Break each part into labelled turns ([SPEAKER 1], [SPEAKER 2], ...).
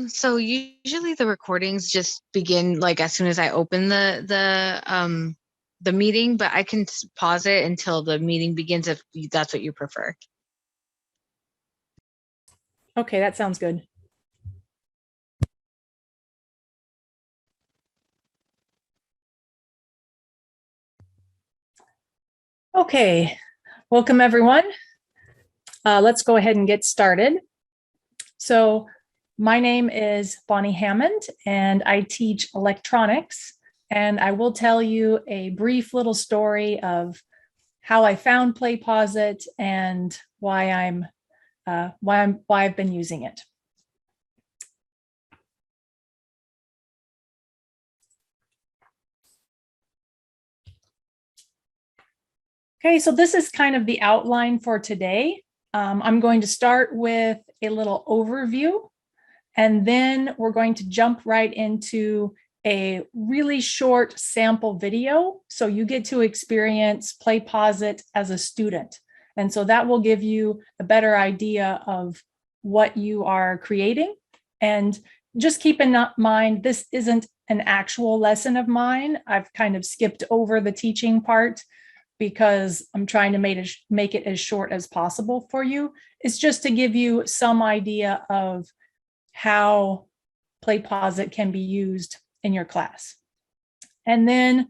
[SPEAKER 1] So usually the recordings just begin like as soon as I open the meeting, but I can pause it until the meeting begins if that's what you prefer.
[SPEAKER 2] Okay, that sounds good. Okay, welcome everyone. Let's go ahead and get started. So my name is Bonnie Hammond and I teach electronics, and I will tell you a brief little story of how I found Posit and why I've been using it. Okay, so this is kind of the outline for today. I'm going to start with a little overview, and then we're going to jump right into a really short sample video. So you get to experience Posit as a student. And so that will give you a better idea of what you are creating. And just keep in mind, this isn't an actual lesson of mine. I've kind of skipped over the teaching part because I'm trying to make it as short as possible for you. It's just to give you some idea of how Posit can be used in your class. And then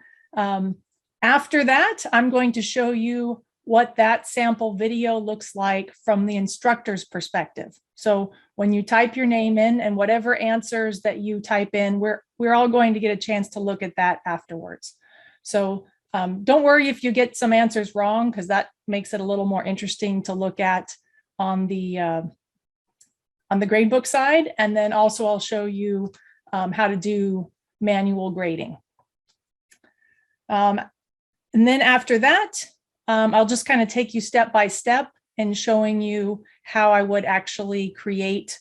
[SPEAKER 2] after that, I'm going to show you what that sample video looks like from the instructor's perspective. So when you type your name in and whatever answers that you type in, we're all going to get a chance to look at that afterwards. So don't worry if you get some answers wrong, because that makes it a little more interesting to look at on the gradebook side. And then also I'll show you how to do manual grading. And then after that, I'll just kind of take you step by step in showing you how I would actually create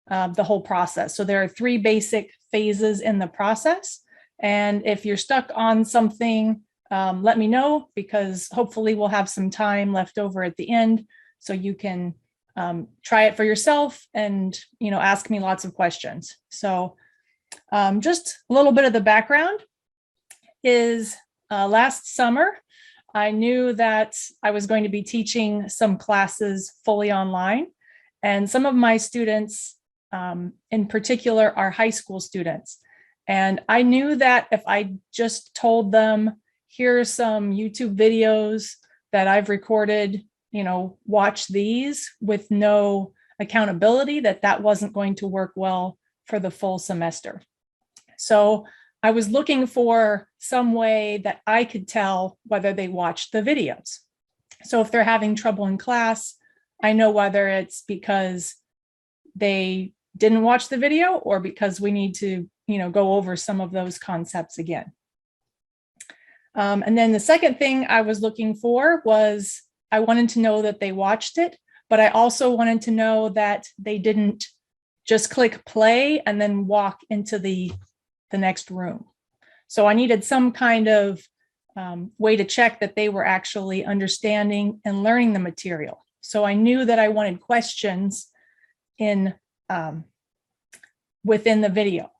[SPEAKER 2] the whole process. So there are 3 basic phases in the process. And if you're stuck on something, let me know, because hopefully we'll have some time left over at the end so you can try it for yourself and ask me lots of questions. So just a little bit of the background is last summer, I knew that I was going to be teaching some classes fully online, and some of my students in particular are high school students. And I knew that if I just told them, here's some YouTube videos that I've recorded, watch these with no accountability, that wasn't going to work well for the full semester. So I was looking for some way that I could tell whether they watched the videos. So if they're having trouble in class, I know whether it's because they didn't watch the video or because we need to, go over some of those concepts again. And then the second thing I was looking for was I wanted to know that they watched it, but I also wanted to know that they didn't just click play and then walk into the next room. So I needed some kind of way to check that they were actually understanding and learning the material. So I knew that I wanted questions in within the video.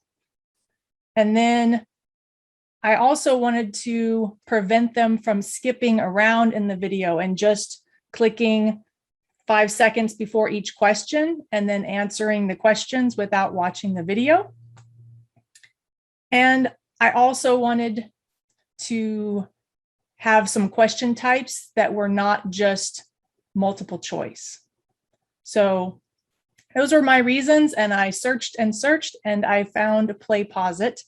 [SPEAKER 2] And then I also wanted to prevent them from skipping around in the video and just clicking 5 seconds before each question and then answering the questions without watching the video. And I also wanted to have some question types that were not just multiple choice. So those were my reasons, and I searched and searched and I found Posit.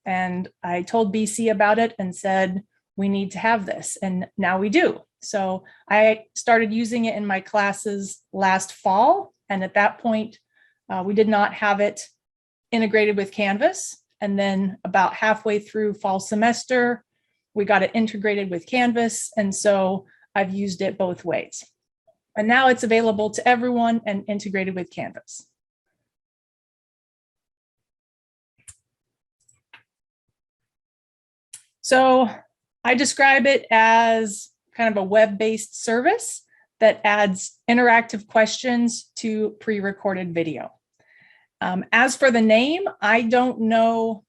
[SPEAKER 2] And I told BC about it and said, we need to have this. And now we do. So I started using it in my classes last fall. And at that point, we did not have it integrated with Canvas. And then about halfway through fall semester, we got it integrated with Canvas. And so I've used it both ways. And now it's available to everyone and integrated with Canvas. So I describe it as kind of a web-based service that adds interactive questions to pre-recorded video. As for the name, I don't know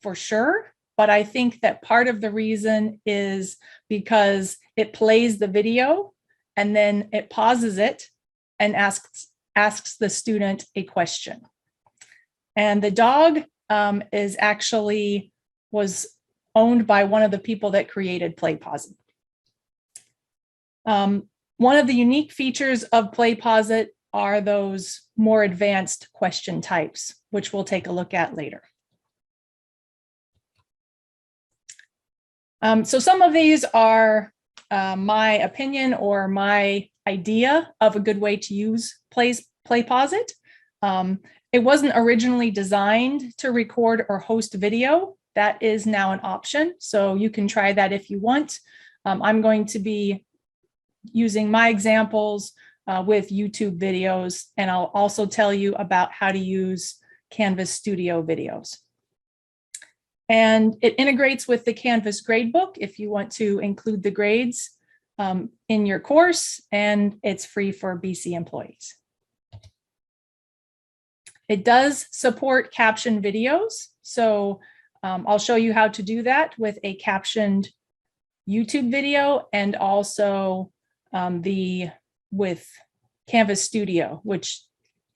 [SPEAKER 2] for sure, but I think that part of the reason is because it plays the video and then it pauses it and asks the student a question. And the dog was owned by one of the people that created Posit. One of the unique features of Posit are those more advanced question types, which we'll take a look at later. So some of these are my opinion or my idea of a good way to use Posit. It wasn't originally designed to record or host video. That is now an option, so you can try that if you want. I'm going to be using my examples with YouTube videos, and I'll also tell you about how to use Canvas Studio videos. And it integrates with the Canvas Gradebook if you want to include the grades in your course, and it's free for BC employees. It does support captioned videos, so I'll show you how to do that with a captioned YouTube video and also with Canvas Studio, which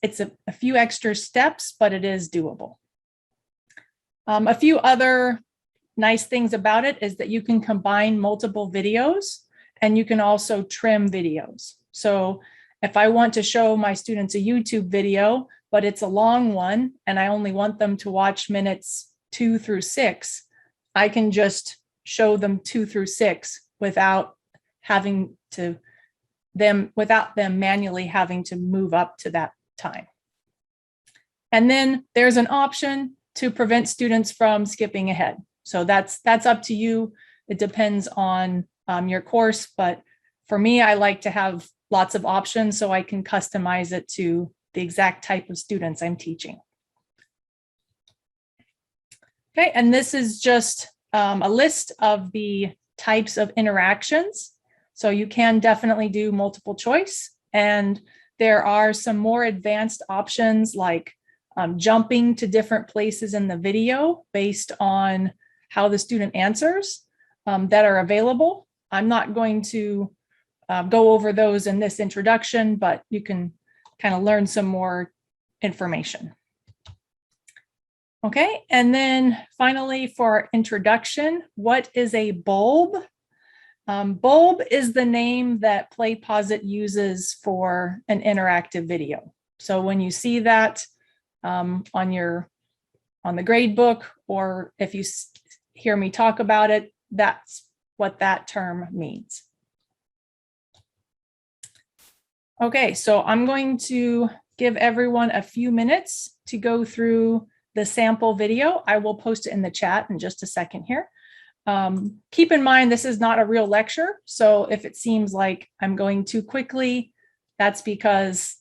[SPEAKER 2] it's a few extra steps, but it is doable. A few other nice things about it is that you can combine multiple videos and you can also trim videos. So if I want to show my students a YouTube video, but it's a long one and I only want them to watch minutes 2 through 6, I can just show them 2 through 6 without them manually having to move up to that time. And then there's an option to prevent students from skipping ahead. So that's up to you. It depends on your course, but for me, I like to have lots of options so I can customize it to the exact type of students I'm teaching. Okay, and this is just a list of the types of interactions. So you can definitely do multiple choice, and there are some more advanced options like jumping to different places in the video based on how the student answers that are available. I'm not going to go over those in this introduction, but you can kind of learn some more information. Okay, and then finally for our introduction, what is a bulb? Bulb is the name that Posit uses for an interactive video. So when you see that on the gradebook, or if you hear me talk about it, that's what that term means. Okay, so I'm going to give everyone a few minutes to go through the sample video. I will post it in the chat in just a second here. Keep in mind, this is not a real lecture. So if it seems like I'm going too quickly, that's because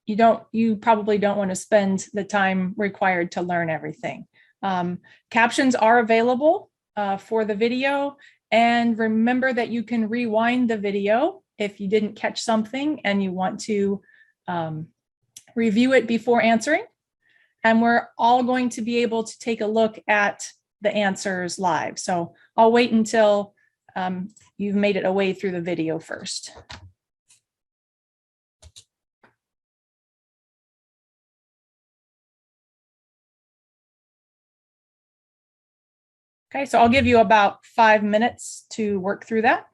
[SPEAKER 2] you probably don't want to spend the time required to learn everything. Captions are available for the video. And remember that you can rewind the video if you didn't catch something and you want to review it before answering. And we're all going to be able to take a look at the answers live. So I'll wait until you've made it away through the video first. Okay, so I'll give you about 5 minutes to work through that.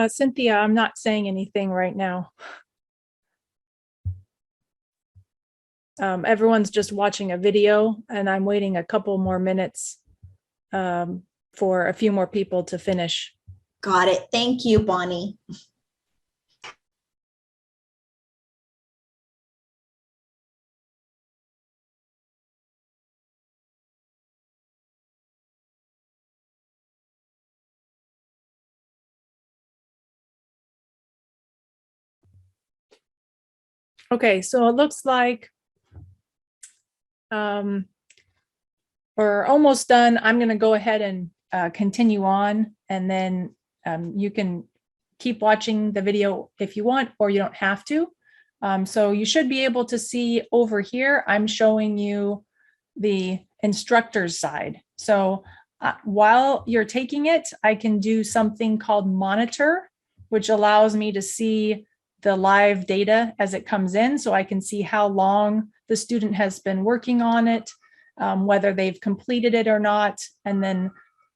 [SPEAKER 2] Cynthia, I'm not saying anything right now. Everyone's just watching a video, and I'm waiting a couple more minutes for a few more people to finish.
[SPEAKER 3] Got it. Thank you, Bonnie.
[SPEAKER 2] Okay, so it looks like we're almost done. I'm going to go ahead and continue on, and then you can keep watching the video if you want, or you don't have to. So you should be able to see over here, I'm showing you the instructor's side. So while you're taking it, I can do something called monitor, which allows me to see the live data as it comes in. So I can see how long the student has been working on it, whether they've completed it or not, and then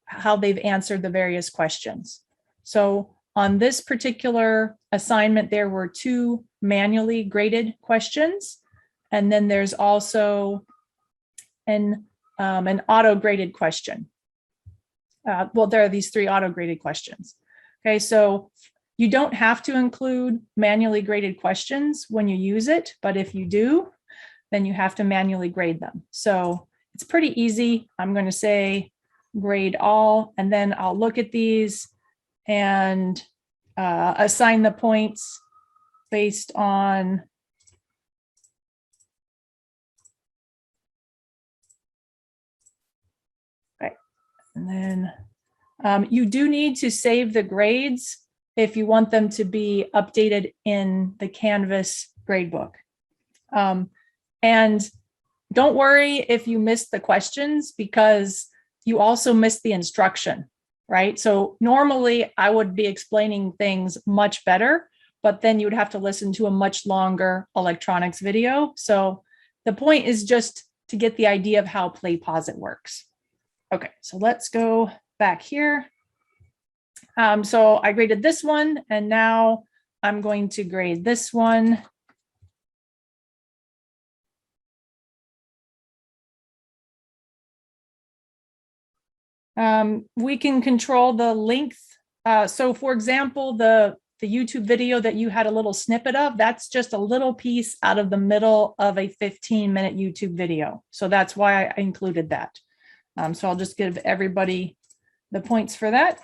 [SPEAKER 2] how they've answered the various questions. So on this particular assignment, there were 2 manually graded questions, and then there's also an auto-graded question. Well, there are these 3 auto-graded questions. Okay, so you don't have to include manually graded questions when you use it, but if you do, then you have to manually grade them. So it's pretty easy. I'm going to say grade all, and then I'll look at these and assign the points based on and then you do need to save the grades if you want them to be updated in the Canvas gradebook. And don't worry if you missed the questions, because you also missed the instruction, right? So normally I would be explaining things much better, but then you would have to listen to a much longer electronics video. So the point is just to get the idea of how Posit works. Okay, so let's go back here. So I graded this one, and now I'm going to grade this one. We can control the length. So for example, the YouTube video that you had a little snippet of, that's just a little piece out of the middle of a 15-minute YouTube video. So that's why I included that. So I'll just give everybody the points for that.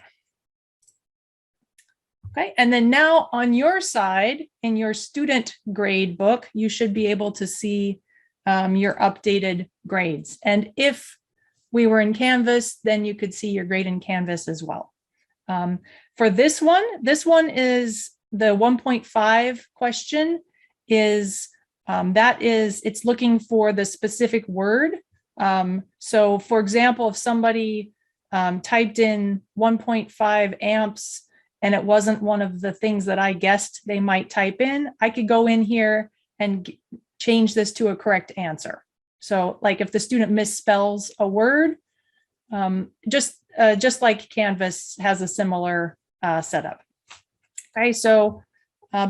[SPEAKER 2] Okay, and then now on your side, in your student grade book, you should be able to see your updated grades. And if we were in Canvas, then you could see your grade in Canvas as well. For this one is the 1.5 question is, it's looking for the specific word. So for example, if somebody typed in 1.5 amps and it wasn't one of the things that I guessed they might type in, I could go in here and change this to a correct answer. So like if the student misspells a word, just like Canvas has a similar setup. Okay, so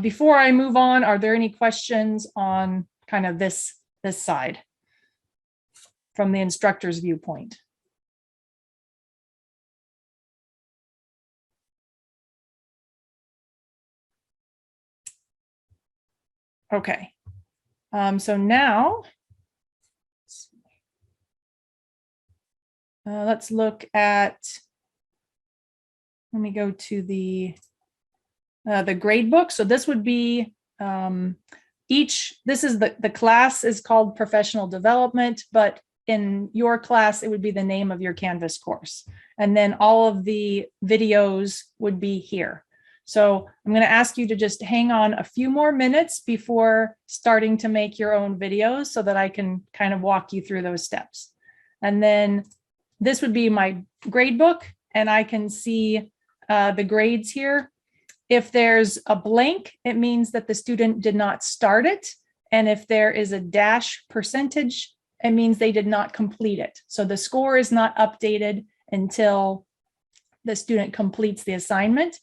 [SPEAKER 2] before I move on, are there any questions on kind of this side from the instructor's viewpoint? Okay, so now let's look at, let me go to the gradebook. So this would be this is the class is called professional development, but in your class, it would be the name of your Canvas course. And then all of the videos would be here. So I'm going to ask you to just hang on a few more minutes before starting to make your own videos so that I can kind of walk you through those steps. And then this would be my grade book, and I can see the grades here. If there's a blank, it means that the student did not start it. And if there is a dash percentage, it means they did not complete it. So the score is not updated until the student completes the assignment.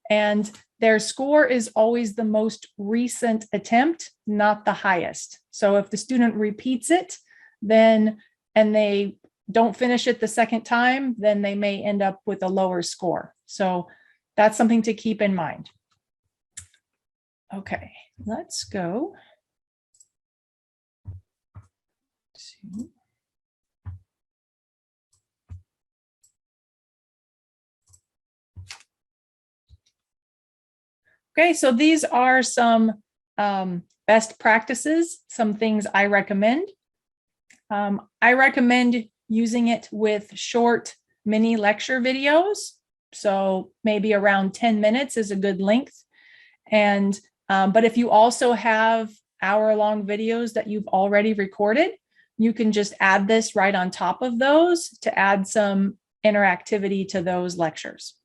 [SPEAKER 2] and their score is always the most recent attempt, not the highest. So if the student repeats it, then, and they don't finish it the second time, then they may end up with a lower score. So that's something to keep in mind. Okay, let's go to okay, so these are some best practices, some things I recommend. I recommend using it with short mini lecture videos. So maybe around 10 minutes is a good length. And but if you also have hour-long videos that you've already recorded, you can just add this right on top of those to add some interactivity to those lectures.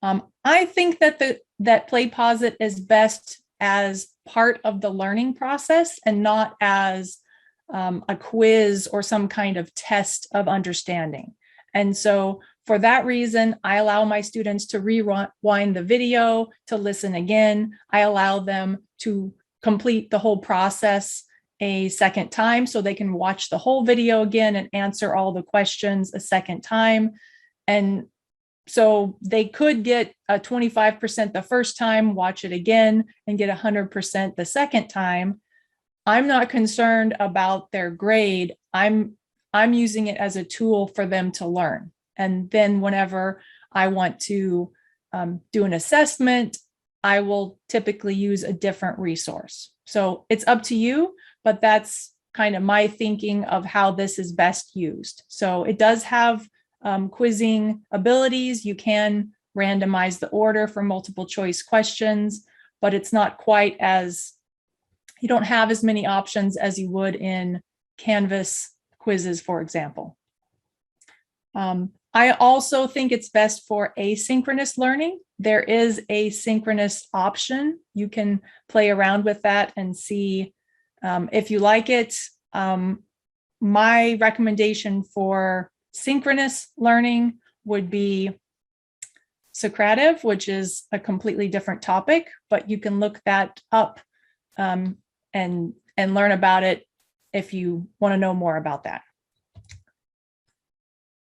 [SPEAKER 2] I think that that Posit is best as part of the learning process and not as a quiz or some kind of test of understanding. And so for that reason, I allow my students to rewind the video, to listen again. I allow them to complete the whole process a second time so they can watch the whole video again and answer all the questions a second time. And so they could get a 25% the first time, watch it again, and get 100% the second time. I'm not concerned about their grade. I'm using it as a tool for them to learn. And then whenever I want to do an assessment, I will typically use a different resource. So it's up to you, but that's kind of my thinking of how this is best used. So it does have quizzing abilities. You can randomize the order for multiple choice questions, but it's not quite as, you don't have as many options as you would in Canvas quizzes, for example. I also think it's best for asynchronous learning. There is a synchronous option. You can play around with that and see if you like it. My recommendation for synchronous learning would be Socrative, which is a completely different topic, but you can look that up and learn about it if you want to know more about that.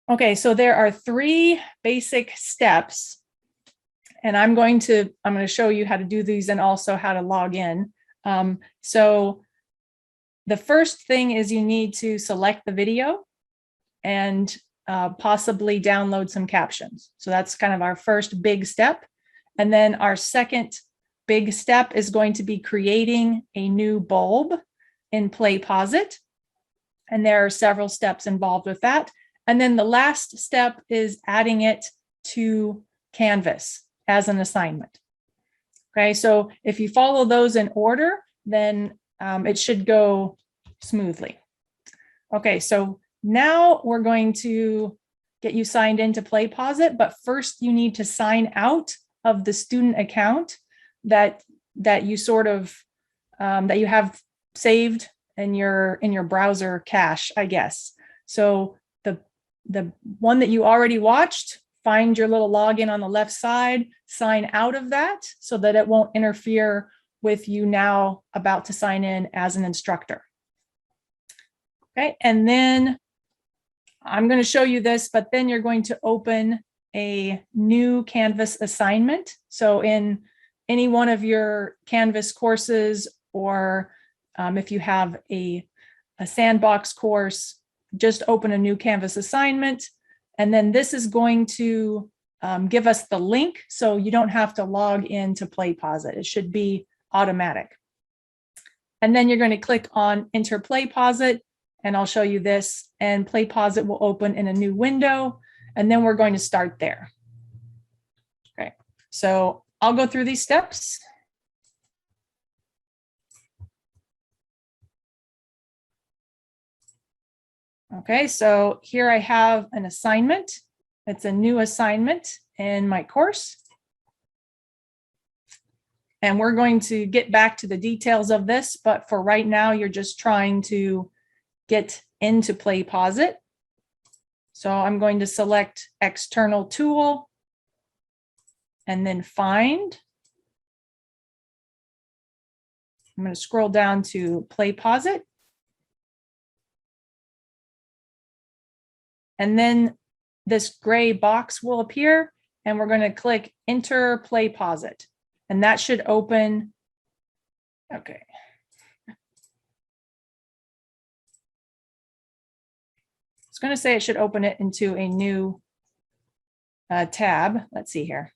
[SPEAKER 2] Okay, so there are 3 basic steps, and I'm going to show you how to do these and also how to log in. So the first thing is you need to select the video and possibly download some captions. So that's kind of our first big step. And then our second big step is going to be creating a new bulb in Posit. And there are several steps involved with that. And then the last step is adding it to Canvas as an assignment. Okay, so if you follow those in order, then it should go smoothly. Okay, so now we're going to get you signed into Posit, but first you need to sign out of the student account that you sort of that you have saved in your browser cache, I guess. So the one that you already watched, find your little login on the left side, sign out of that so that it won't interfere with you now about to sign in as an instructor. Okay, and then I'm going to show you this, but then you're going to open a new Canvas assignment. So in any one of your Canvas courses, or if you have a sandbox course, just open a new Canvas assignment. And then this is going to give us the link, so you don't have to log into Posit. It should be automatic. And then you're going to click on Enter Posit, and I'll show you this, and Posit will open in a new window, and then we're going to start there. Okay, so I'll go through these steps. Okay, so here I have an assignment. It's a new assignment in my course. And we're going to get back to the details of this, but for right now, you're just trying to get into Posit. So I'm going to select External Tool. and then find. I'm going to scroll down to play Posit. And then this gray box will appear, and we're going to click enter play Posit. And that should open. Okay. It's going to say it should open it into a new tab. Let's see here.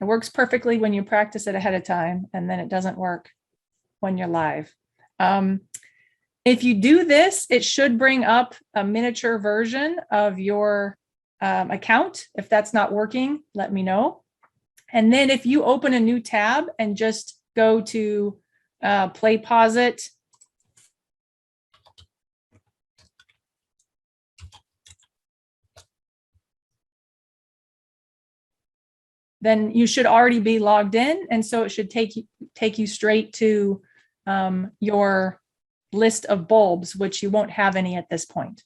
[SPEAKER 2] It works perfectly when you practice it ahead of time, and then it doesn't work when you're live. If you do this, it should bring up a miniature version of your account. If that's not working, let me know. And then if you open a new tab and just go to Play Posit, then you should already be logged in. And so it should take you straight to your list of bulbs, which you won't have any at this point.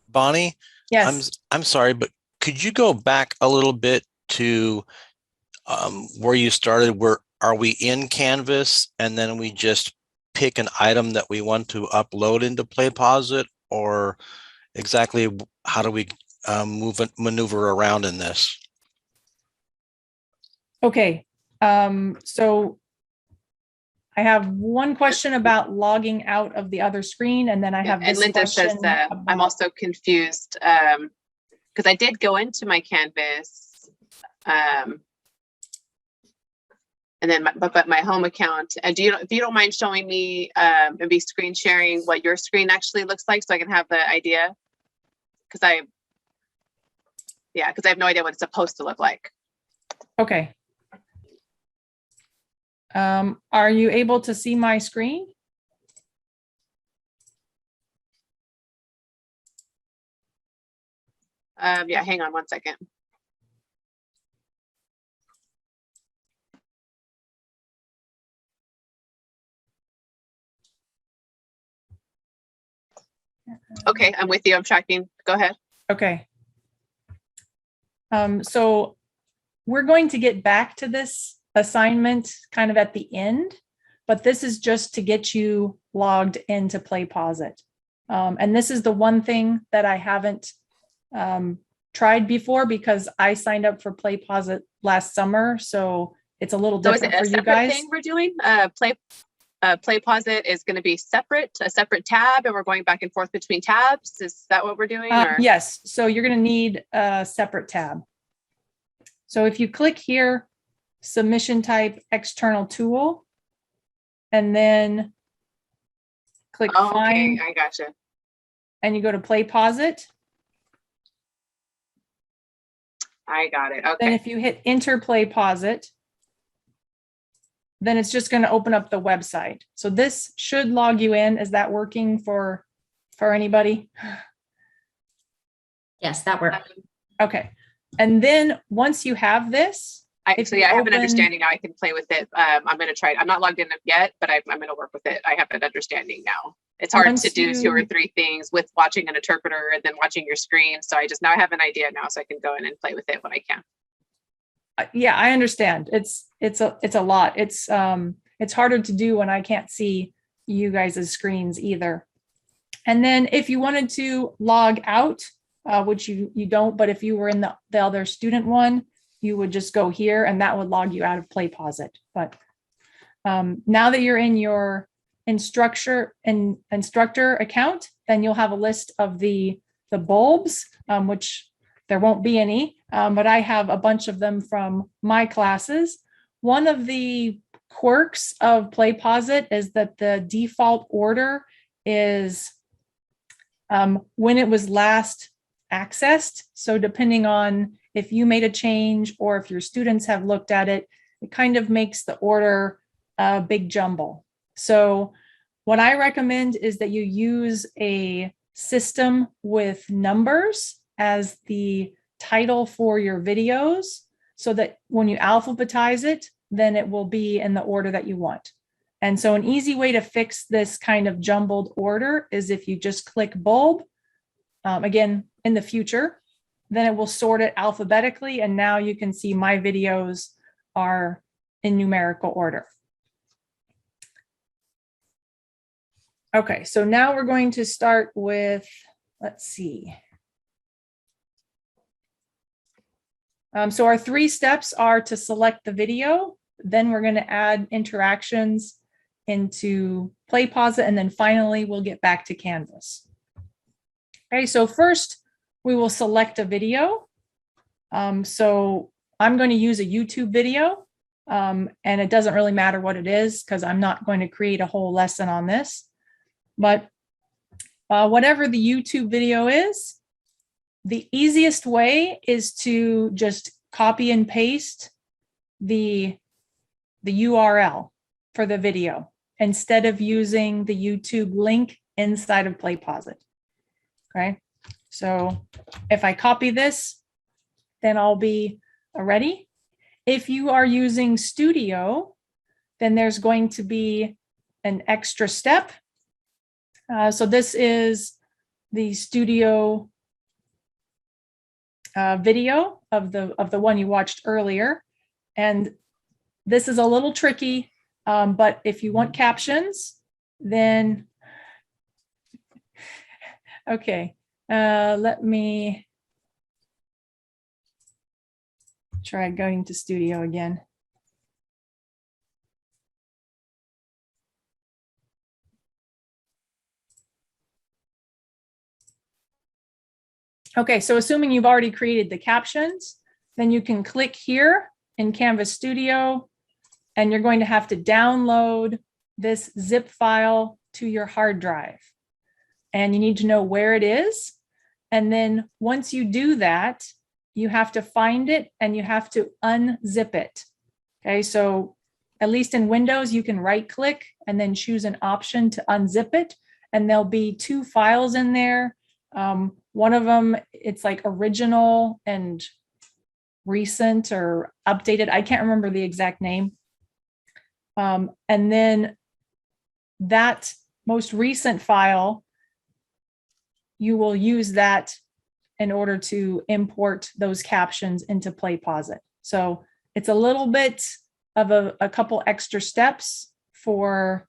[SPEAKER 4] Bonnie,
[SPEAKER 2] Yes.
[SPEAKER 4] I'm sorry, but could you go back a little bit to where you started? Where are we in Canvas, and then we just pick an item that we want to upload into PlayPosit, or exactly how do we maneuver around in this?
[SPEAKER 2] Okay. So I have one question about logging out of the other screen, and then I have
[SPEAKER 5] and
[SPEAKER 2] this
[SPEAKER 5] Linda
[SPEAKER 2] question
[SPEAKER 5] says that I'm
[SPEAKER 2] about-
[SPEAKER 5] also confused because I did go into my Canvas and then but my home account. And if you don't mind showing me maybe screen sharing what your screen actually looks like, so I can have the idea, because I have no idea what it's supposed to look like.
[SPEAKER 2] Okay. Are you able to see my screen?
[SPEAKER 5] Yeah, hang on one second. Okay, I'm with you. I'm tracking. Go ahead.
[SPEAKER 2] Okay. So we're going to get back to this assignment kind of at the end, but this is just to get you logged into PlayPosit. And this is the one thing that I haven't tried before, because I signed up for PlayPosit last summer, so it's a little different for you guys.
[SPEAKER 5] Thing we're doing? PlayPosit is going to be separate, a separate tab, and we're going back and forth between tabs. Is that what we're doing?
[SPEAKER 2] Yes. So you're going to need a separate tab. So if you click here, submission type external tool, and then click find.
[SPEAKER 5] Okay, I gotcha.
[SPEAKER 2] And you go to PlayPosit.
[SPEAKER 5] I got it. Okay.
[SPEAKER 2] Then if you hit enter PlayPosit, then it's just going to open up the website. So this should log you in. Is that working for anybody?
[SPEAKER 3] Yes, that worked.
[SPEAKER 2] Okay. And then once you have this,
[SPEAKER 5] I have an understanding now. I can play with it. I'm going to try it. I'm not logged in yet, but I'm going to work with it. I have an understanding now. It's hard to do 2 or 3 things with watching an interpreter and then watching your screen. So I have an idea now, so I can go in and play with it when I can.
[SPEAKER 2] Yeah, I understand. It's a lot. It's harder to do when I can't see you guys' screens either. And then if you wanted to log out, which you don't, but if you were in the other student one, you would just go here and that would log you out of PlayPosit. But now that you're in your instructor account, then you'll have a list of the bulbs, which there won't be any, but I have a bunch of them from my classes. One of the quirks of PlayPosit is that the default order is when it was last accessed. So depending on if you made a change or if your students have looked at it, it kind of makes the order a big jumble. So what I recommend is that you use a system with numbers as the title for your videos, so that when you alphabetize it, then it will be in the order that you want. And so an easy way to fix this kind of jumbled order is if you just click bulb, again, in the future, then it will sort it alphabetically. And now you can see my videos are in numerical order. Okay, so now we're going to start with, let's see. So our 3 steps are to select the video, then we're going to add interactions into Posit, and then finally we'll get back to Canvas. Okay, so first we will select a video. So I'm going to use a YouTube video, and it doesn't really matter what it is because I'm not going to create a whole lesson on this. But whatever the YouTube video is, the easiest way is to just copy and paste the URL for the video instead of using the YouTube link inside of Posit. Okay, so if I copy this, then I'll be ready. If you are using Studio, then there's going to be an extra step. So this is the Studio video of the one you watched earlier. And this is a little tricky, but if you want captions, then, okay, let me try going to Studio again. Okay, so assuming you've already created the captions, then you can click here in Canvas Studio, and you're going to have to download this zip file to your hard drive. And you need to know where it is. And then once you do that, you have to find it and you have to unzip it. Okay, so at least in Windows, you can right click and then choose an option to unzip it. And there'll be 2 files in there. One of them, it's like original and recent or updated. I can't remember the exact name. And then that most recent file, you will use that in order to import those captions into Posit. So it's a little bit of a couple extra steps for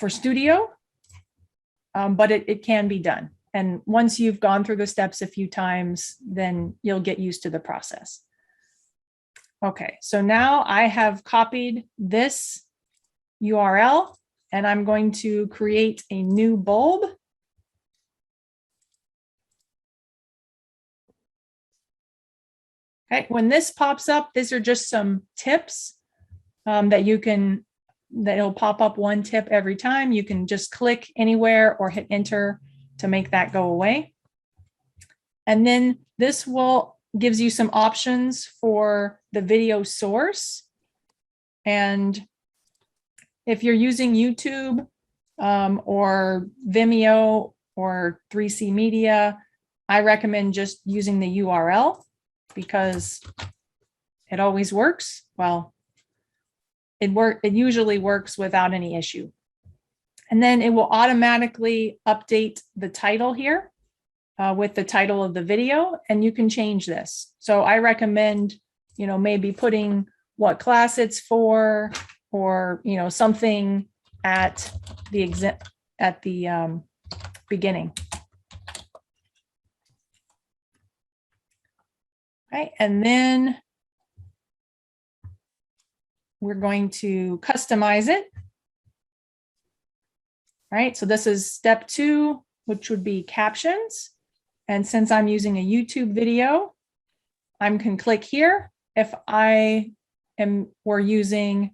[SPEAKER 2] Studio, but it can be done. And once you've gone through the steps a few times, then you'll get used to the process. Okay, so now I have copied this URL and I'm going to create a new bulb. Okay, when this pops up, these are just some tips that it'll pop up one tip every time. You can just click anywhere or hit enter to make that go away. And then this gives you some options for the video source. And if you're using YouTube or Vimeo or 3C Media, I recommend just using the URL because it always works. Well, it usually works without any issue. And then it will automatically update the title here with the title of the video, and you can change this. So I recommend, maybe putting what class it's for, or, something at the beginning. Okay, and then we're going to customize it. All right, so this is step 2, which would be captions. And since I'm using a YouTube video, I can click here. If we're using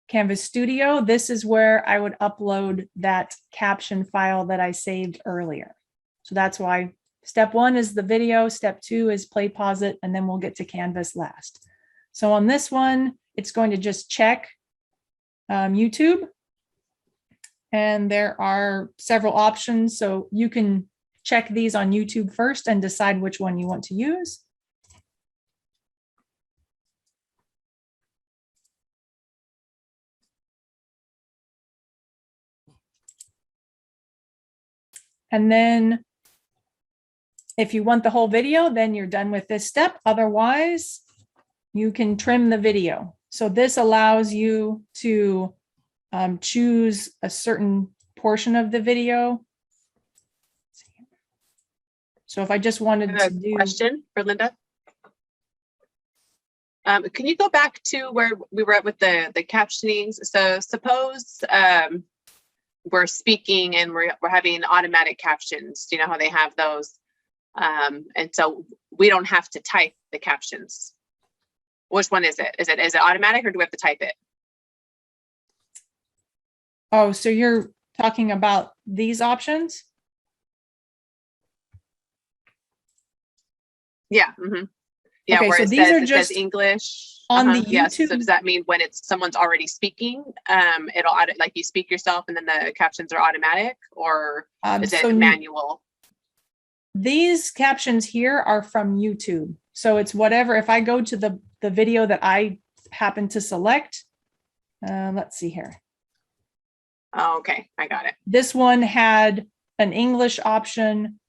[SPEAKER 2] Canvas Studio, this is where I would upload that caption file that I saved earlier. So that's why step 1 is the video, step 2 is Posit, and then we'll get to Canvas last. So on this one, it's going to just check YouTube. And there are several options. So you can check these on YouTube first and decide which one you want to use. And then if you want the whole video, then you're done with this step. Otherwise, you can trim the video. So this allows you to choose a certain portion of the video. So if I just wanted
[SPEAKER 5] I have
[SPEAKER 2] to
[SPEAKER 5] a
[SPEAKER 2] do
[SPEAKER 5] question for Linda. Can you go back to where we were at with the captionings? So suppose we're speaking and we're having automatic captions. Do you know how they have those? And so we don't have to type the captions. Which one is it? Is it automatic or do we have to type it?
[SPEAKER 2] Oh, so you're talking about these options?
[SPEAKER 5] Yeah. Yeah.
[SPEAKER 2] Okay,
[SPEAKER 5] where
[SPEAKER 2] so
[SPEAKER 5] it
[SPEAKER 2] these
[SPEAKER 5] says,
[SPEAKER 2] are
[SPEAKER 5] it says
[SPEAKER 2] just
[SPEAKER 5] English
[SPEAKER 2] on the
[SPEAKER 5] Yes. So
[SPEAKER 2] YouTube.
[SPEAKER 5] does that mean when it's someone's already speaking, it'll like you speak yourself and then the captions are automatic, or is
[SPEAKER 2] So
[SPEAKER 5] it manual?
[SPEAKER 2] these captions here are from YouTube. So it's whatever, if I go to the video that I happen to select, let's see here.
[SPEAKER 5] Oh, okay. I got it.
[SPEAKER 2] This one had an English option,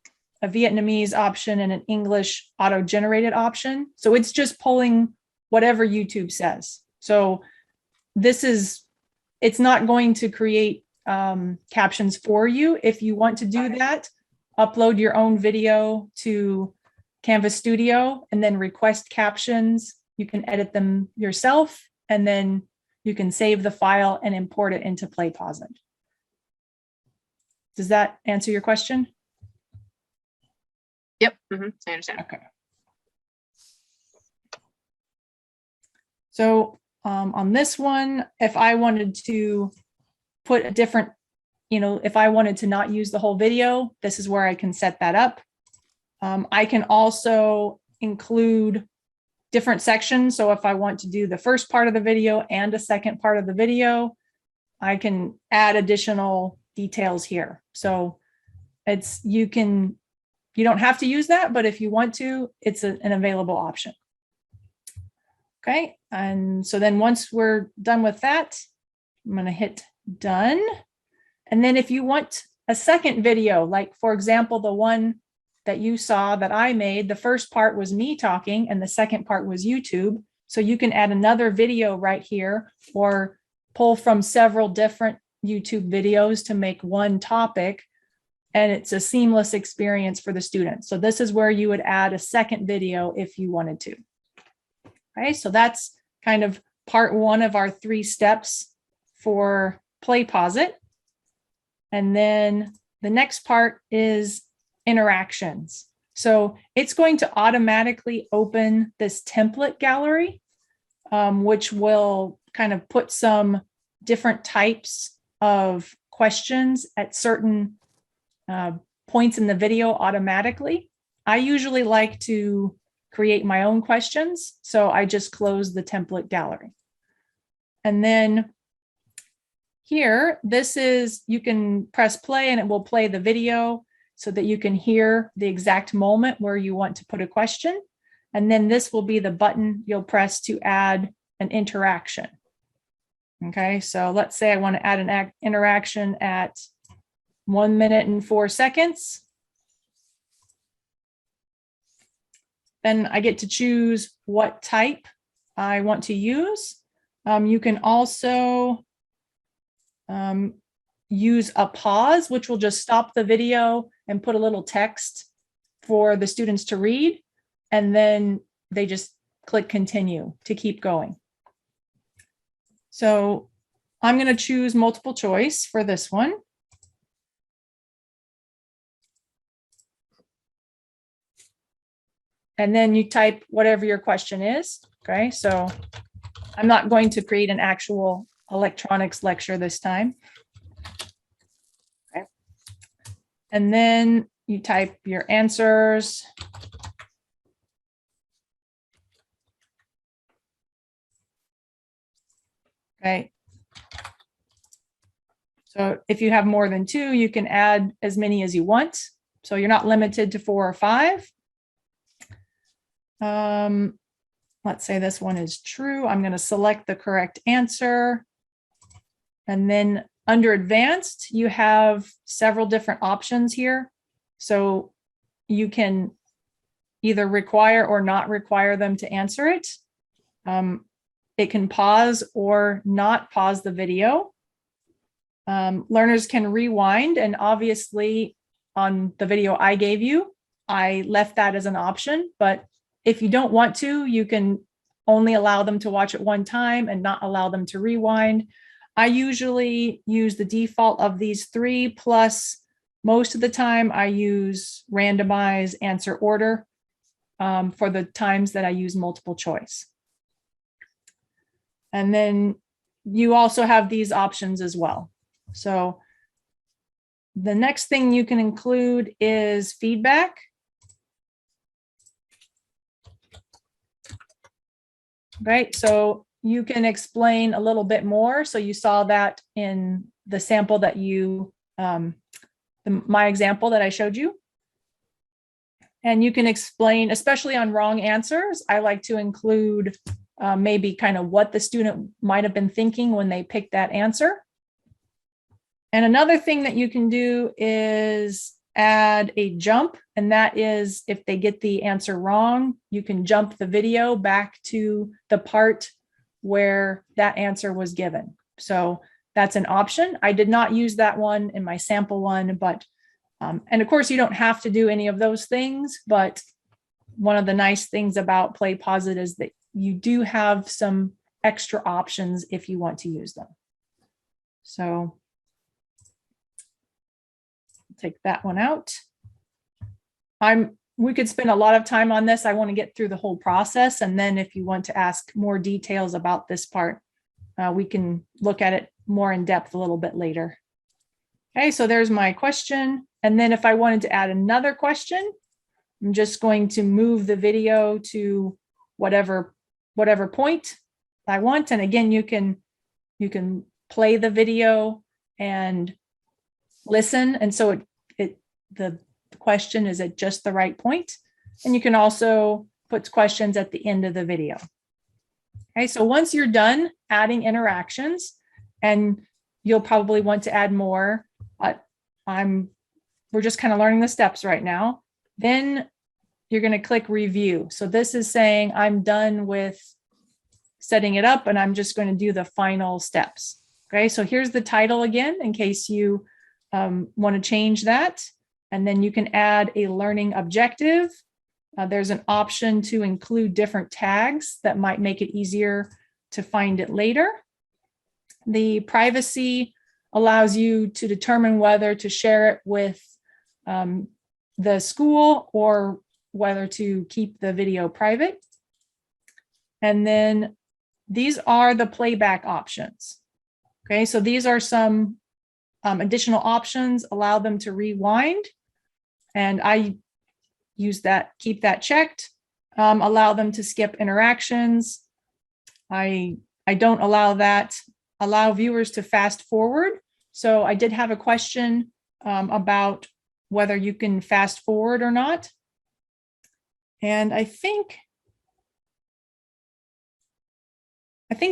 [SPEAKER 2] a Vietnamese option, and an English auto-generated option. So it's just pulling whatever YouTube says. So it's not going to create captions for you. If you want to do that, upload your own video to Canvas Studio and then request captions. You can edit them yourself, and then you can save the file and import it into Posit. Does that answer your question?
[SPEAKER 5] Yep. I understand.
[SPEAKER 2] Okay. So on this one, if I wanted to put a different, if I wanted to not use the whole video, this is where I can set that up. I can also include different sections. So if I want to do the first part of the video and a second part of the video, I can add additional details here. So you don't have to use that, but if you want to, it's an available option. Okay, and so then once we're done with that, I'm going to hit done. And then if you want a second video, like for example, the one that you saw that I made, the first part was me talking and the second part was YouTube. So you can add another video right here or pull from several different YouTube videos to make one topic. And it's a seamless experience for the students. So this is where you would add a second video if you wanted to. Okay, so that's kind of part one of our 3 steps for Posit. And then the next part is interactions. So it's going to automatically open this template gallery, which will kind of put some different types of questions at certain points in the video automatically. I usually like to create my own questions, so I just close the template gallery. And then here, you can press play and it will play the video so that you can hear the exact moment where you want to put a question. And then this will be the button you'll press to add an interaction. Okay, so let's say I want to add an interaction at 1 minute and 4 seconds. Then I get to choose what type I want to use. You can also use a pause, which will just stop the video and put a little text for the students to read. And then they just click continue to keep going. So I'm going to choose multiple choice for this one. And then you type whatever your question is. Okay, so I'm not going to create an actual electronics lecture this time. Okay. And then you type your answers. Okay. So if you have more than 2, you can add as many as you want. So you're not limited to 4 or 5. Let's say this one is true. I'm going to select the correct answer. And then under advanced, you have several different options here. So you can either require or not require them to answer it. It can pause or not pause the video. Learners can rewind, and obviously on the video I gave you, I left that as an option, but if you don't want to, you can only allow them to watch it one time and not allow them to rewind. I usually use the default of these three, plus most of the time I use randomize answer order for the times that I use multiple choice. And then you also have these options as well. So the next thing you can include is feedback. Right, so you can explain a little bit more. So you saw that in the sample that you, my example that I showed you. And you can explain, especially on wrong answers, I like to include maybe kind of what the student might have been thinking when they picked that answer. And another thing that you can do is add a jump, and that is if they get the answer wrong, you can jump the video back to the part where that answer was given. So that's an option. I did not use that one in my sample one, but and of course you don't have to do any of those things, but one of the nice things about Posit is that you do have some extra options if you want to use them. So take that one out. We could spend a lot of time on this. I want to get through the whole process. And then if you want to ask more details about this part, we can look at it more in depth a little bit later. Okay, so there's my question. And then if I wanted to add another question, I'm just going to move the video to whatever point I want. And again, you can play the video and listen. And so the question is at just the right point. And you can also put questions at the end of the video. Okay, so once you're done adding interactions, and you'll probably want to add more, but we're just kind of learning the steps right now. Then you're going to click review. So this is saying I'm done with setting it up and I'm just going to do the final steps. Okay, so here's the title again, in case you want to change that. And then you can add a learning objective. There's an option to include different tags that might make it easier to find it later. The privacy allows you to determine whether to share it with the school or whether to keep the video private. And then these are the playback options. Okay, so these are some additional options. Allow them to rewind. And I use that, keep that checked. Allow them to skip interactions. I don't allow that. Allow viewers to fast forward. So I did have a question about whether you can fast forward or not. And I think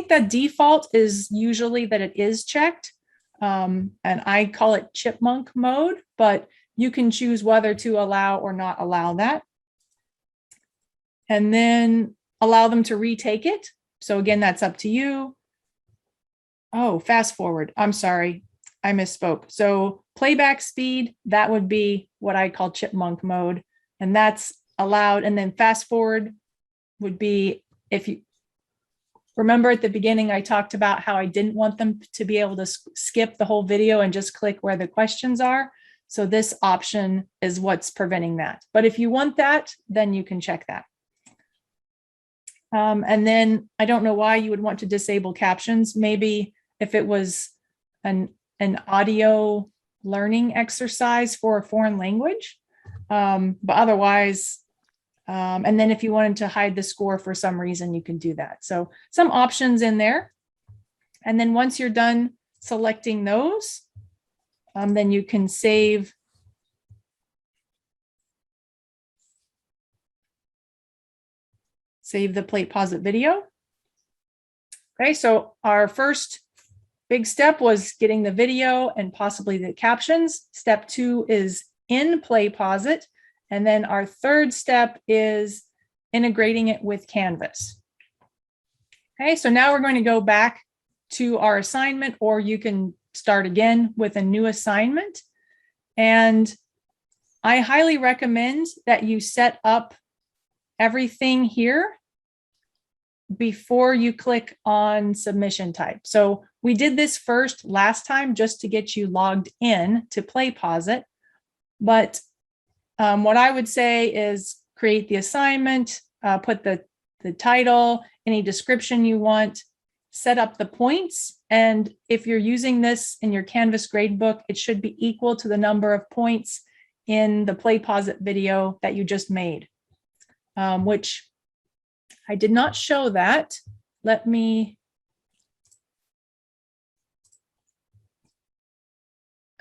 [SPEAKER 2] that default is usually that it is checked. And I call it chipmunk mode, but you can choose whether to allow or not allow that. And then allow them to retake it. So again, that's up to you. Oh, fast forward. I'm sorry, I misspoke. So playback speed, that would be what I call chipmunk mode. And that's allowed. And then fast forward would be, if you remember at the beginning, I talked about how I didn't want them to be able to skip the whole video and just click where the questions are. So this option is what's preventing that. But if you want that, then you can check that. And then I don't know why you would want to disable captions. Maybe if it was an audio learning exercise for a foreign language, but otherwise, and then if you wanted to hide the score for some reason, you can do that. So some options in there. And then once you're done selecting those, then you can save the Posit video. Okay, so our first big step was getting the video and possibly the captions. Step 2 is in Posit. And then our third step is integrating it with Canvas. Okay, so now we're going to go back to our assignment, or you can start again with a new assignment. And I highly recommend that you set up everything here before you click on submission type. So we did this first last time just to get you logged in to Posit. But what I would say is create the assignment, put the title, any description you want, set up the points. And if you're using this in your Canvas gradebook, it should be equal to the number of points in the Posit video that you just made, which I did not show that. Let me,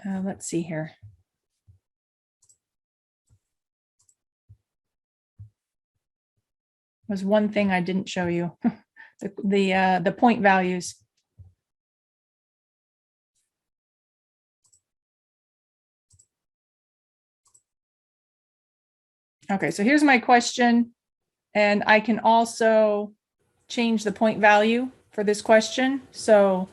[SPEAKER 2] let's see here. Was one thing I didn't show you, the point values. Okay, so here's my question, and I can also change the point value for this question. So,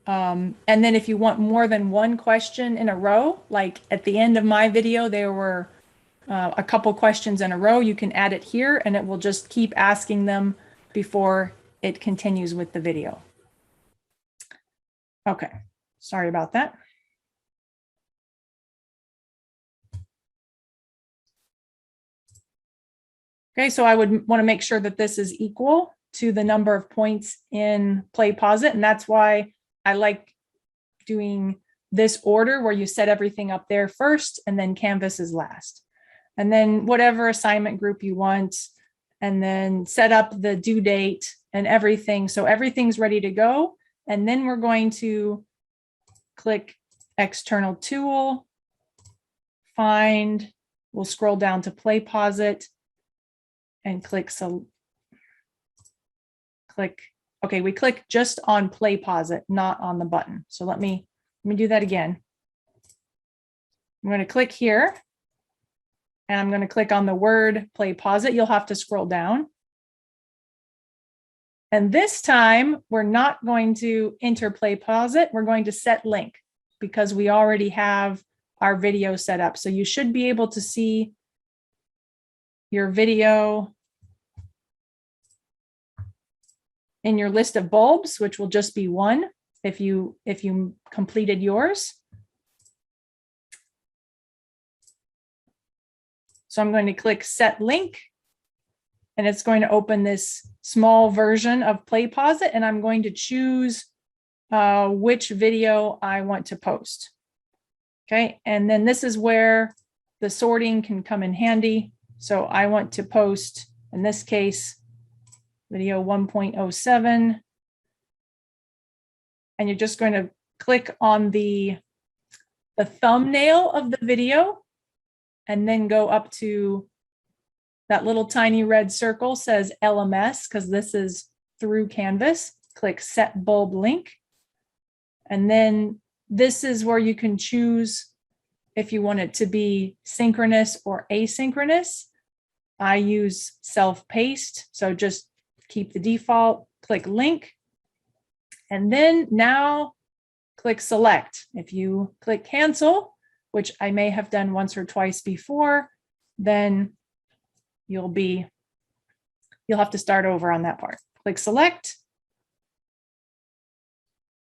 [SPEAKER 2] and then if you want more than one question in a row, like at the end of my video, there were a couple questions in a row, you can add it here and it will just keep asking them before it continues with the video. Okay, sorry about that. Okay, so I would want to make sure that this is equal to the number of points in Posit, and that's why I like doing this order where you set everything up there first and then Canvas is last. And then whatever assignment group you want, and then set up the due date and everything. So everything's ready to go. And then we're going to click External Tool, Find, we'll scroll down to Posit and click, okay, we click just on Posit, not on the button. So let me do that again. I'm going to click here. And I'm going to click on the word Posit. You'll have to scroll down. And this time, we're not going to enter Posit. We're going to set link because we already have our video set up. So you should be able to see your video in your list of bulbs, which will just be one if you completed yours. So I'm going to click Set Link, and it's going to open this small version of Posit, and I'm going to choose which video I want to post. Okay, and then this is where the sorting can come in handy. So I want to post, in this case, video 1.07, and you're just going to click on the thumbnail of the video, and then go up to that little tiny red circle says LMS, because this is through Canvas. Click Set Bulb Link. And then this is where you can choose if you want it to be synchronous or asynchronous. I use self-paced, so just keep the default, click Link. And then now click Select. If you click Cancel, which I may have done once or twice before, then you'll have to start over on that part. Click Select.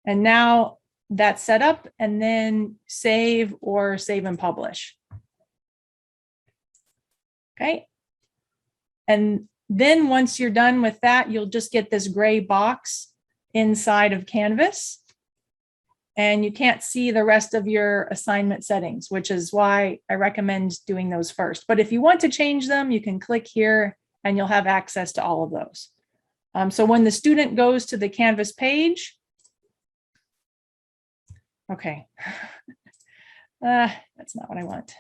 [SPEAKER 2] And now that's set up, and then save or save and publish. Okay. And then once you're done with that, you'll just get this gray box inside of Canvas. And you can't see the rest of your assignment settings, which is why I recommend doing those first. But if you want to change them, you can click here and you'll have access to all of those. So when the student goes to the Canvas page, okay, that's not what I want.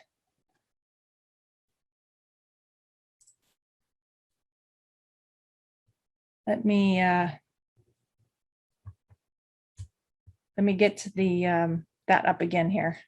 [SPEAKER 2] Let me get to the that up again here.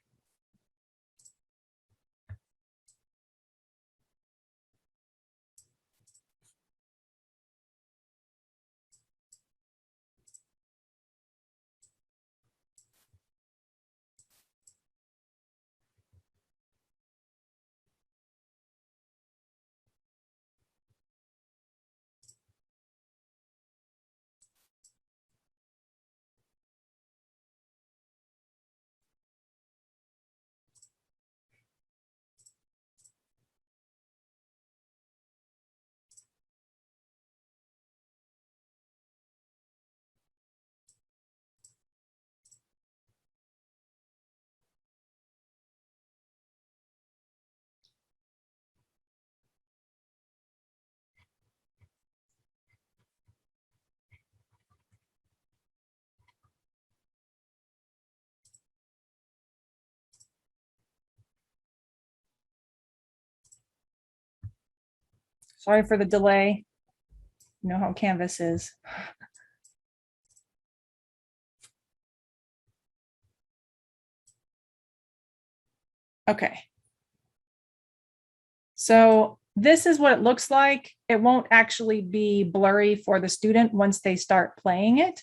[SPEAKER 2] Sorry for the delay. You know how Canvas is. Okay. So this is what it looks like. It won't actually be blurry for the student once they start playing it.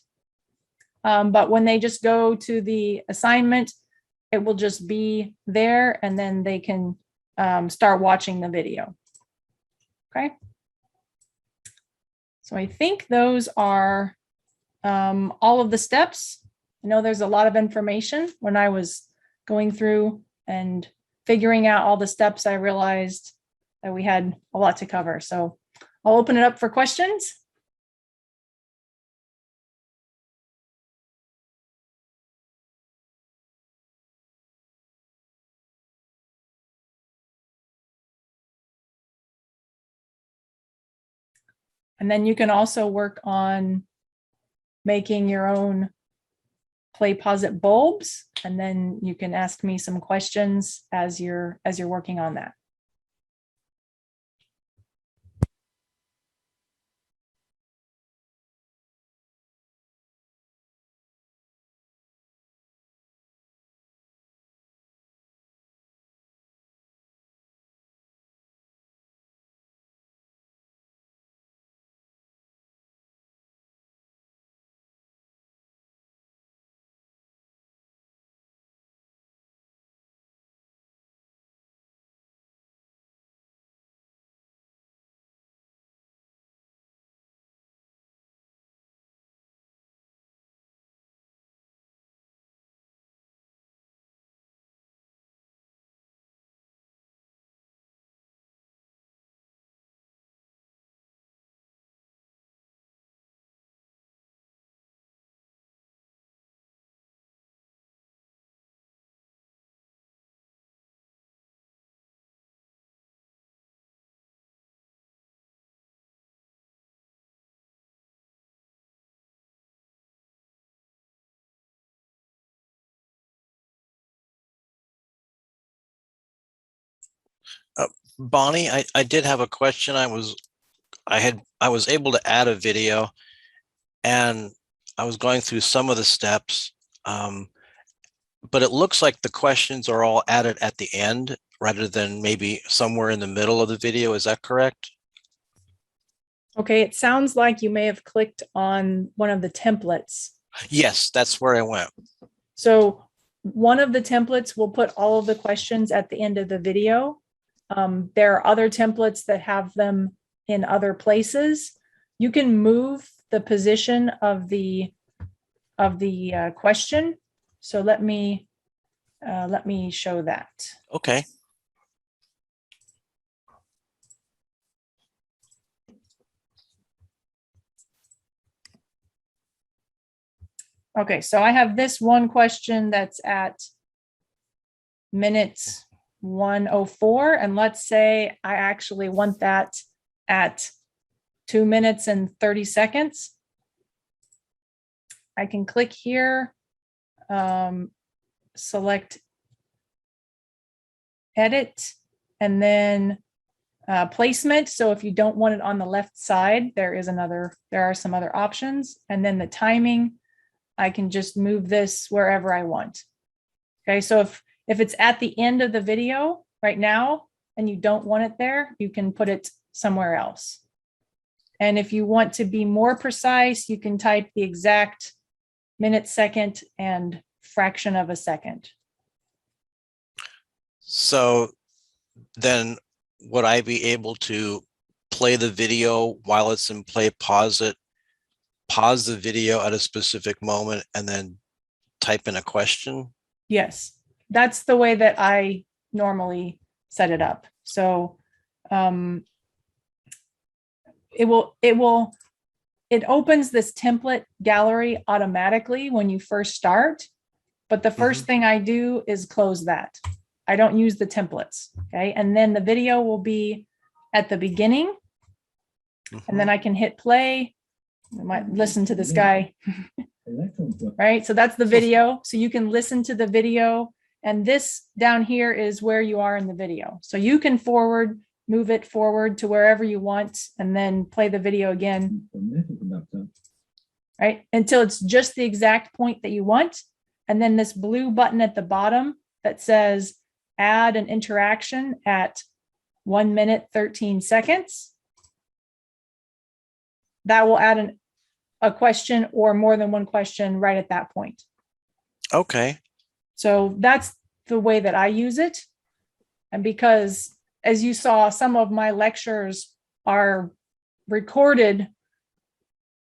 [SPEAKER 2] But when they just go to the assignment, it will just be there and then they can start watching the video. Okay. So I think those are all of the steps. I know there's a lot of information. When I was going through and figuring out all the steps, I realized that we had a lot to cover. So I'll open it up for questions. And then you can also work on making your own Play Posit bulbs, and then you can ask me some questions as you're working on that.
[SPEAKER 4] Bonnie, I did have a question. I was able to add a video, and I was going through some of the steps, but it looks like the questions are all added at the end rather than maybe somewhere in the middle of the video. Is that correct?
[SPEAKER 2] Okay, it sounds like you may have clicked on one of the templates.
[SPEAKER 4] Yes, that's where I went.
[SPEAKER 2] So one of the templates will put all of the questions at the end of the video. There are other templates that have them in other places. You can move the position of the question. So let me show that.
[SPEAKER 4] Okay.
[SPEAKER 2] Okay, so I have this one question that's at minutes 104, and let's say I actually want that at 2 minutes and 30 seconds. I can click here, select edit, and then placement. So if you don't want it on the left side, there are some other options. And then the timing, I can just move this wherever I want. Okay, so if it's at the end of the video right now and you don't want it there, you can put it somewhere else. And if you want to be more precise, you can type the exact minute, second, and fraction of a second.
[SPEAKER 4] So then would I be able to play the video while it's in play, pause it, pause the video at a specific moment, and then type in a question?
[SPEAKER 2] Yes, that's the way that I normally set it up. So it opens this template gallery automatically when you first start. But the first thing I do is close that. I don't use the templates. Okay. And then the video will be at the beginning. And then I can hit play. I might listen to this guy. Right. So that's the video. So you can listen to the video. And this down here is where you are in the video. So you can forward move it forward to wherever you want, and then play the video again, right? Until it's just the exact point that you want. And then this blue button at the bottom that says add an interaction at 1 minute, 13 seconds. That will add a question or more than one question right at that point.
[SPEAKER 4] Okay.
[SPEAKER 2] So that's the way that I use it. And because, as you saw, some of my lectures are recorded,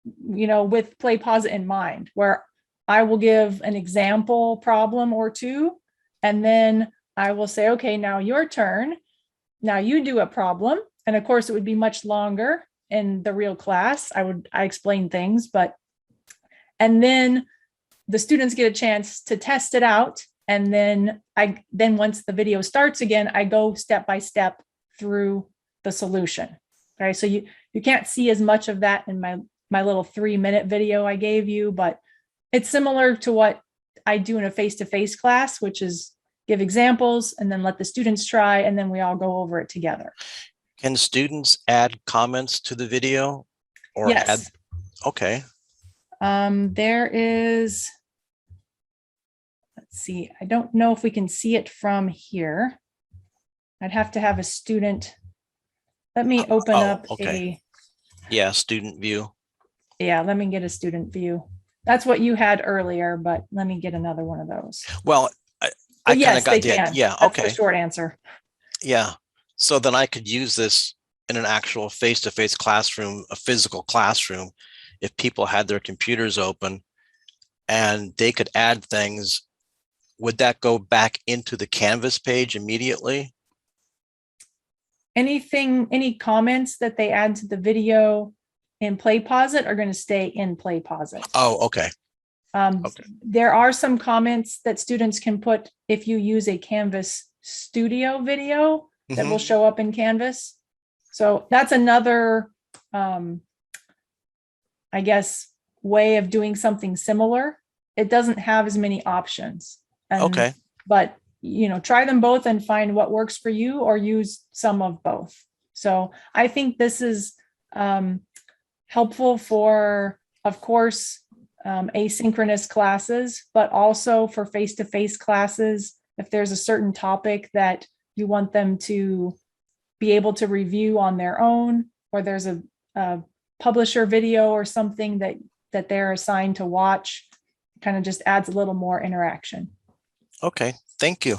[SPEAKER 2] with Play Posit in mind, where I will give an example problem or two, and then I will say, okay, now your turn. Now you do a problem. And of course, it would be much longer in the real class. I explain things, and then the students get a chance to test it out. And then once the video starts again, I go step by step through the solution. Okay, so you can't see as much of that in my little 3-minute video I gave you, but it's similar to what I do in a face-to-face class, which is give examples and then let the students try, and then we all go over it together.
[SPEAKER 4] Can students add comments to the video or
[SPEAKER 2] Yes.
[SPEAKER 4] Okay.
[SPEAKER 2] There is, let's see, I don't know if we can see it from here. I'd have to have a student. Let me open up
[SPEAKER 4] okay. Yeah, student view.
[SPEAKER 2] let me get a student view. That's what you had earlier, but let me get another one of those.
[SPEAKER 4] Well, I kind
[SPEAKER 2] Yes,
[SPEAKER 4] of got
[SPEAKER 2] they
[SPEAKER 4] the
[SPEAKER 2] can.
[SPEAKER 4] yeah.
[SPEAKER 2] That's the
[SPEAKER 4] Okay.
[SPEAKER 2] short answer.
[SPEAKER 4] Yeah. So then I could use this in an actual face-to-face classroom, a physical classroom, if people had their computers open and they could add things. Would that go back into the Canvas page immediately?
[SPEAKER 2] Any comments that they add to the video in Play Posit are going to stay in Play Posit.
[SPEAKER 4] Oh, okay. Okay.
[SPEAKER 2] There are some comments that students can put if you use a Canvas Studio video that will show up in Canvas. So that's another, I guess, way of doing something similar. It doesn't have as many options.
[SPEAKER 4] Okay.
[SPEAKER 2] But, try them both and find what works for you, or use some of both. So I think this is helpful for, of course, asynchronous classes, but also for face-to-face classes. If there's a certain topic that you want them to be able to review on their own, or there's a publisher video or something that they're assigned to watch, kind of just adds a little more interaction.
[SPEAKER 4] Okay. Thank you.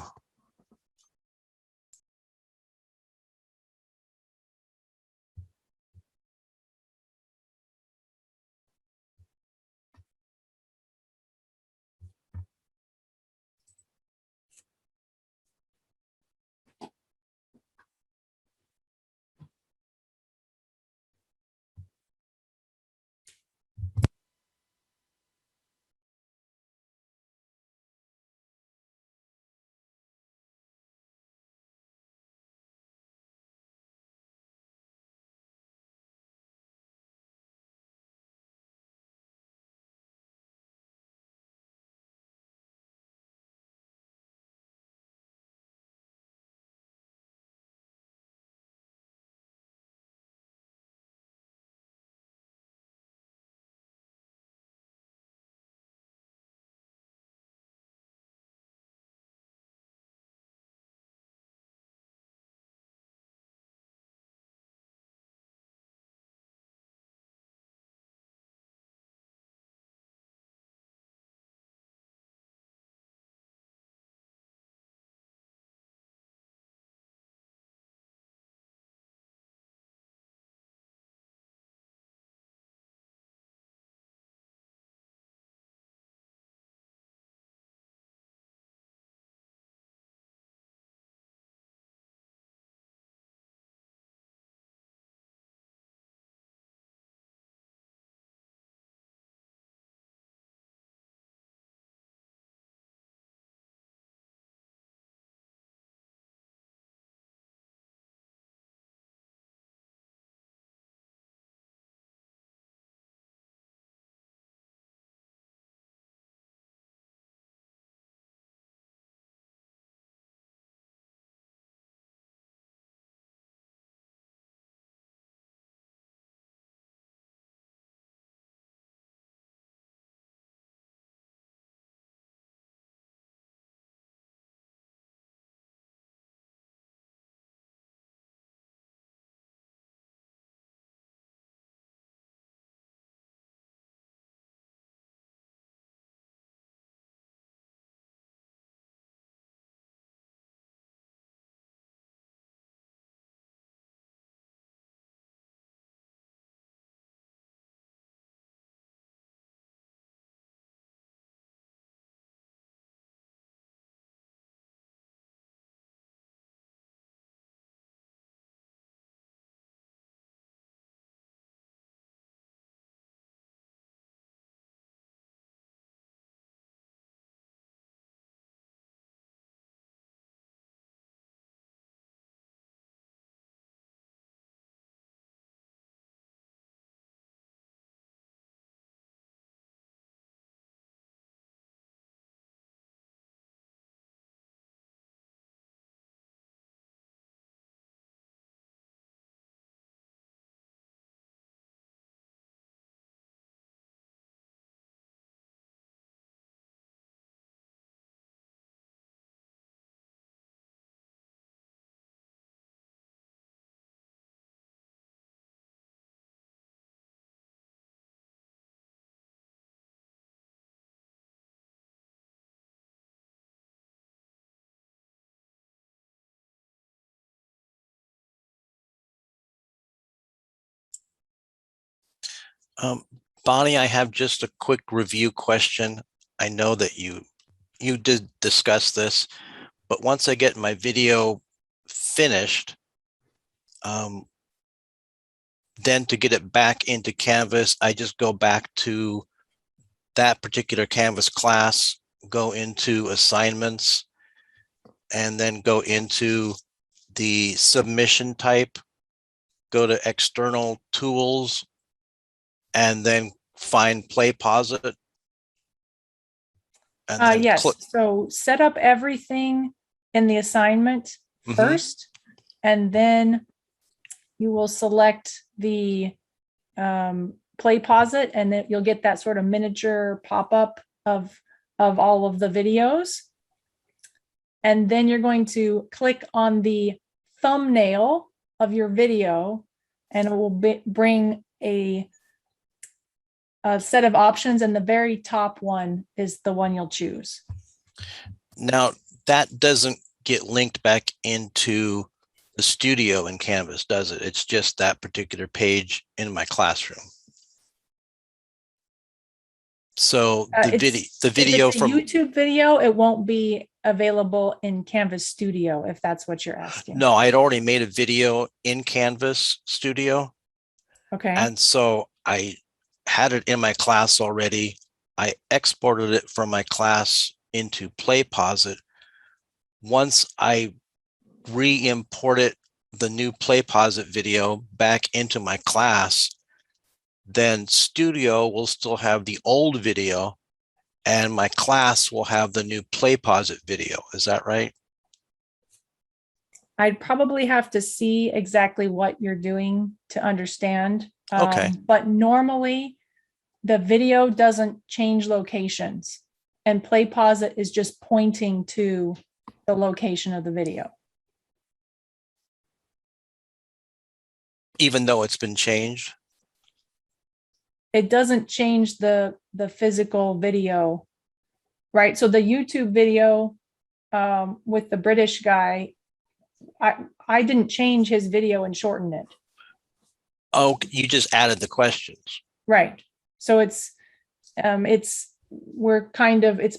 [SPEAKER 4] Bonnie, I have just a quick review question. I know that you did discuss this, but once I get my video finished, then to get it back into Canvas, I just go back to that particular Canvas class, go into assignments, and then go into the submission type, go to external tools, and then find Play Posit. And then
[SPEAKER 2] Yes,
[SPEAKER 4] click.
[SPEAKER 2] so set up everything in the assignment
[SPEAKER 4] Mhm.
[SPEAKER 2] first, and then you will select the Play Posit, and then you'll get that sort of miniature pop-up of all of the videos. And then you're going to click on the thumbnail of your video, and it will bring a set of options, and the very top one is the one you'll choose.
[SPEAKER 4] Now, that doesn't get linked back into the studio in Canvas, does it? It's just that particular page in my classroom. So the video
[SPEAKER 2] if it's a
[SPEAKER 4] from
[SPEAKER 2] YouTube video, it won't be available in Canvas Studio, if that's what you're asking.
[SPEAKER 4] No, I had already made a video in Canvas Studio.
[SPEAKER 2] Okay.
[SPEAKER 4] And so I had it in my class already. I exported it from my class into Play Posit. Once I re-imported the new Play Posit video back into my class, then Studio will still have the old video and my class will have the new Play Posit video. Is that right?
[SPEAKER 2] I'd probably have to see exactly what you're doing to understand.
[SPEAKER 4] Okay.
[SPEAKER 2] But normally the video doesn't change locations, and Play Posit is just pointing to the location of the video.
[SPEAKER 4] Even though it's been changed?
[SPEAKER 2] It doesn't change the physical video, right? So the YouTube video with the British guy, I didn't change his video and shorten it.
[SPEAKER 4] Oh, you just added the questions.
[SPEAKER 2] Right. So it's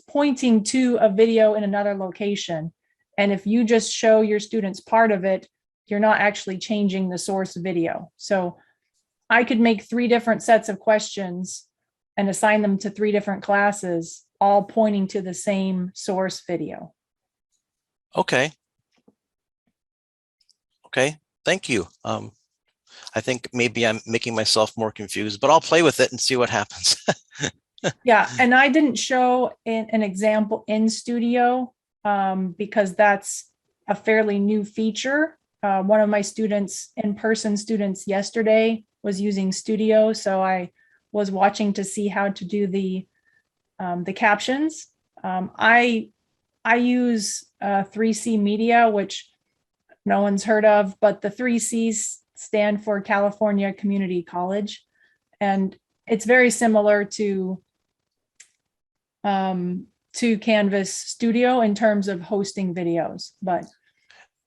[SPEAKER 2] pointing to a video in another location. And if you just show your students part of it, you're not actually changing the source video. So I could make 3 different sets of questions and assign them to 3 different classes, all pointing to the same source video.
[SPEAKER 4] Okay. Okay, thank you. I think maybe I'm making myself more confused, but I'll play with it and see what happens.
[SPEAKER 2] Yeah, and I didn't show an example in Studio because that's a fairly new feature. One of my students, in-person students yesterday, was using Studio, so I was watching to see how to do the captions. I use 3C Media, which no one's heard of, but the 3 C's stand for California Community College, and it's very similar to Canvas Studio in terms of hosting videos, but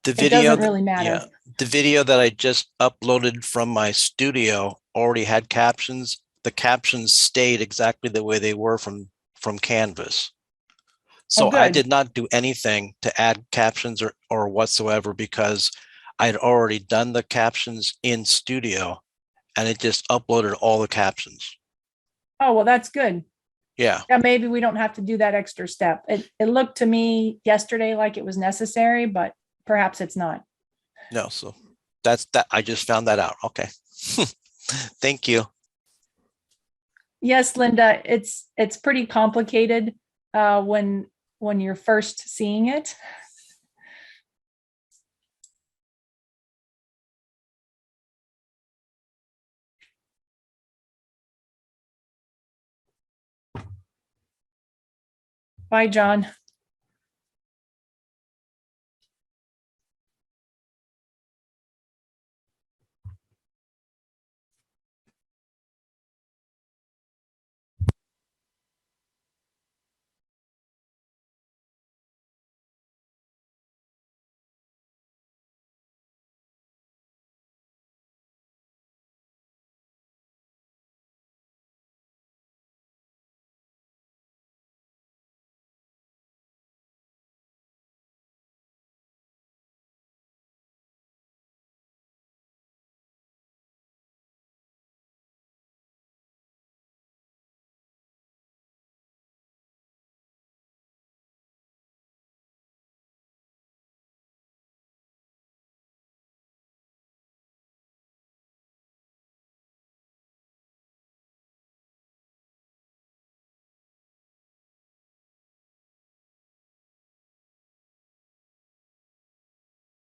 [SPEAKER 4] The
[SPEAKER 2] it
[SPEAKER 4] video,
[SPEAKER 2] doesn't really matter.
[SPEAKER 4] yeah, the video that I just uploaded from my studio already had captions. The captions stayed exactly the way they were from Canvas. So I
[SPEAKER 2] good.
[SPEAKER 4] did not do anything to add captions or whatsoever because I'd already done the captions in Studio and it just uploaded all the captions.
[SPEAKER 2] Oh, well, that's good.
[SPEAKER 4] Yeah.
[SPEAKER 2] Yeah, maybe we don't have to do that extra step. It looked to me yesterday like it was necessary, but perhaps it's not.
[SPEAKER 4] No, so that's that. I just found that out. Okay. Thank you.
[SPEAKER 2] Yes, Linda, it's pretty complicated when you're first seeing it. Bye, John.